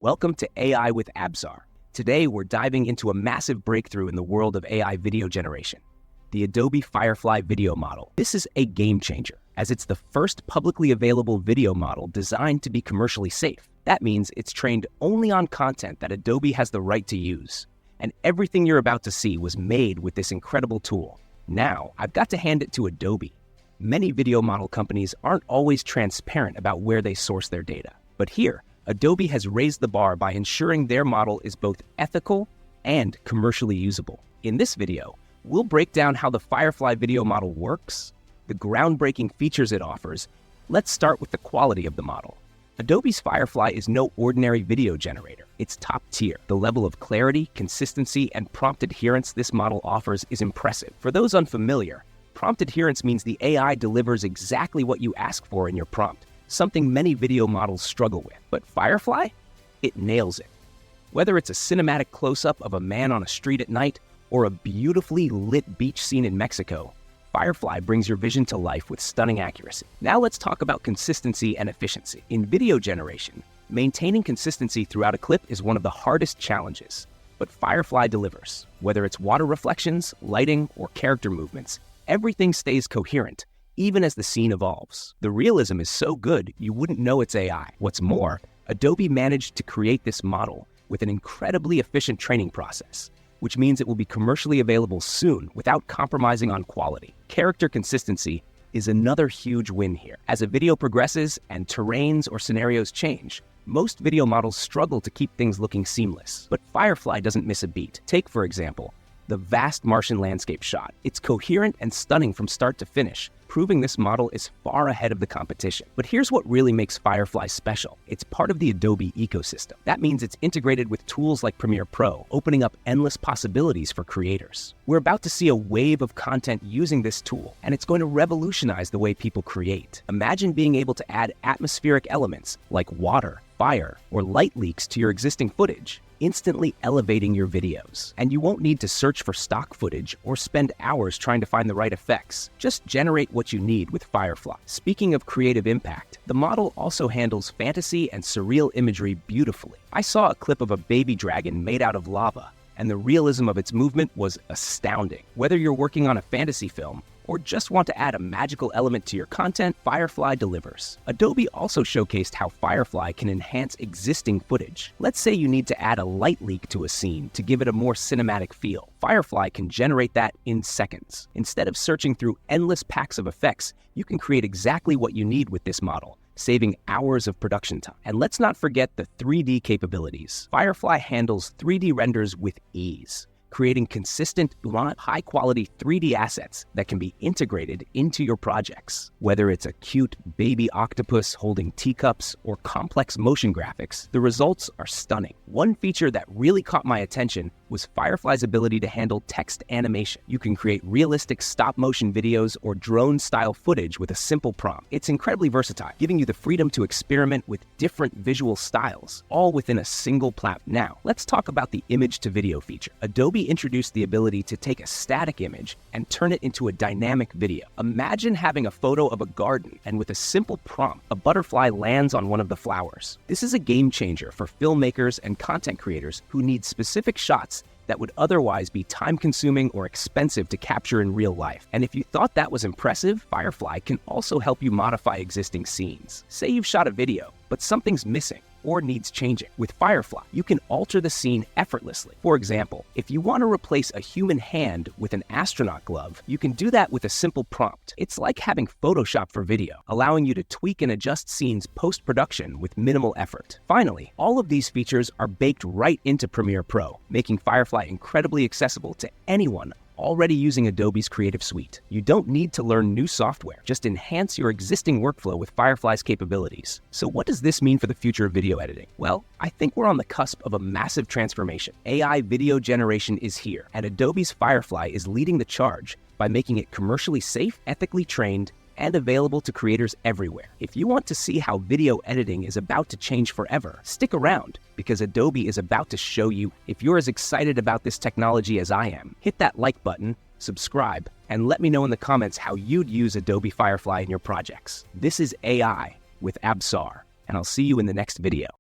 Welcome to AI with Absaar. Today, we're diving into a massive breakthrough in the world of AI video generation, the Adobe Firefly video model. This is a game changer, as it's the first publicly available video model designed to be commercially safe. That means it's trained only on content that Adobe has the right to use. And everything you're about to see was made with this incredible tool. Now, I've got to hand it to Adobe. Many video model companies aren't always transparent about where they source their data. But here, Adobe has raised the bar by ensuring their model is both ethical and commercially usable. In this video, we'll break down how the Firefly video model works, the groundbreaking features it offers. Let's start with the quality of the model. Adobe's Firefly is no ordinary video generator. It's top tier. The level of clarity, consistency, and prompt adherence this model offers is impressive. For those unfamiliar, prompt adherence means the AI delivers exactly what you ask for in your prompt, something many video models struggle with. But Firefly? It nails it. Whether it's a cinematic close-up of a man on a street at night or a beautifully lit beach scene in Mexico, Firefly brings your vision to life with stunning accuracy. Now let's talk about consistency and efficiency. In video generation, maintaining consistency throughout a clip is one of the hardest challenges, but Firefly delivers. Whether it's water reflections, lighting, or character movements, everything stays coherent, even as the scene evolves. The realism is so good, you wouldn't know it's AI. What's more, Adobe managed to create this model with an incredibly efficient training process, which means it will be commercially available soon without compromising on quality. Character consistency is another huge win here. As a video progresses and terrains or scenarios change, most video models struggle to keep things looking seamless. But Firefly doesn't miss a beat. Take, for example, the vast Martian landscape shot. It's coherent and stunning from start to finish, proving this model is far ahead of the competition. But here's what really makes Firefly special. It's part of the Adobe ecosystem. That means it's integrated with tools like Premiere Pro, opening up endless possibilities for creators. We're about to see a wave of content using this tool, and it's going to revolutionize the way people create. Imagine being able to add atmospheric elements like water, fire, or light leaks to your existing footage, instantly elevating your videos. And you won't need to search for stock footage or spend hours trying to find the right effects. Just generate what you need with Firefly. Speaking of creative impact, the model also handles fantasy and surreal imagery beautifully. I saw a clip of a baby dragon made out of lava, and the realism of its movement was astounding. Whether you're working on a fantasy film or just want to add a magical element to your content, Firefly delivers. Adobe also showcased how Firefly can enhance existing footage. Let's say you need to add a light leak to a scene to give it a more cinematic feel. Firefly can generate that in seconds. Instead of searching through endless packs of effects, you can create exactly what you need with this model, saving hours of production time. And let's not forget the 3D capabilities. Firefly handles 3D renders with ease, creating consistent, high-quality 3D assets that can be integrated into your projects. Whether it's a cute baby octopus holding teacups or complex motion graphics, the results are stunning. One feature that really caught my attention was Firefly's ability to handle text animation. You can create realistic stop-motion videos or drone-style footage with a simple prompt. It's incredibly versatile, giving you the freedom to experiment with different visual styles, all within a single platform. Now, let's talk about the image-to-video feature. Adobe introduced the ability to take a static image and turn it into a dynamic video. Imagine having a photo of a garden, and with a simple prompt, a butterfly lands on one of the flowers. This is a game changer for filmmakers and content creators who need specific shots that would otherwise be time-consuming or expensive to capture in real life. And if you thought that was impressive, Firefly can also help you modify existing scenes. Say you've shot a video, but something's missing or needs changing. With Firefly, you can alter the scene effortlessly. For example, if you want to replace a human hand with an astronaut glove, you can do that with a simple prompt. It's like having Photoshop for video, allowing you to tweak and adjust scenes post-production with minimal effort. Finally, all of these features are baked right into Premiere Pro, making Firefly incredibly accessible to anyone already using Adobe's Creative Suite. You don't need to learn new software. Just enhance your existing workflow with Firefly's capabilities. So what does this mean for the future of video editing? Well, I think we're on the cusp of a massive transformation. AI video generation is here, and Adobe's Firefly is leading the charge by making it commercially safe, ethically trained, and available to creators everywhere. If you want to see how video editing is about to change forever, stick around, because Adobe is about to show you. If you're as excited about this technology as I am, hit that like button, subscribe, and let me know in the comments how you'd use Adobe Firefly in your projects. This is AI with Absaar, and I'll see you in the next video.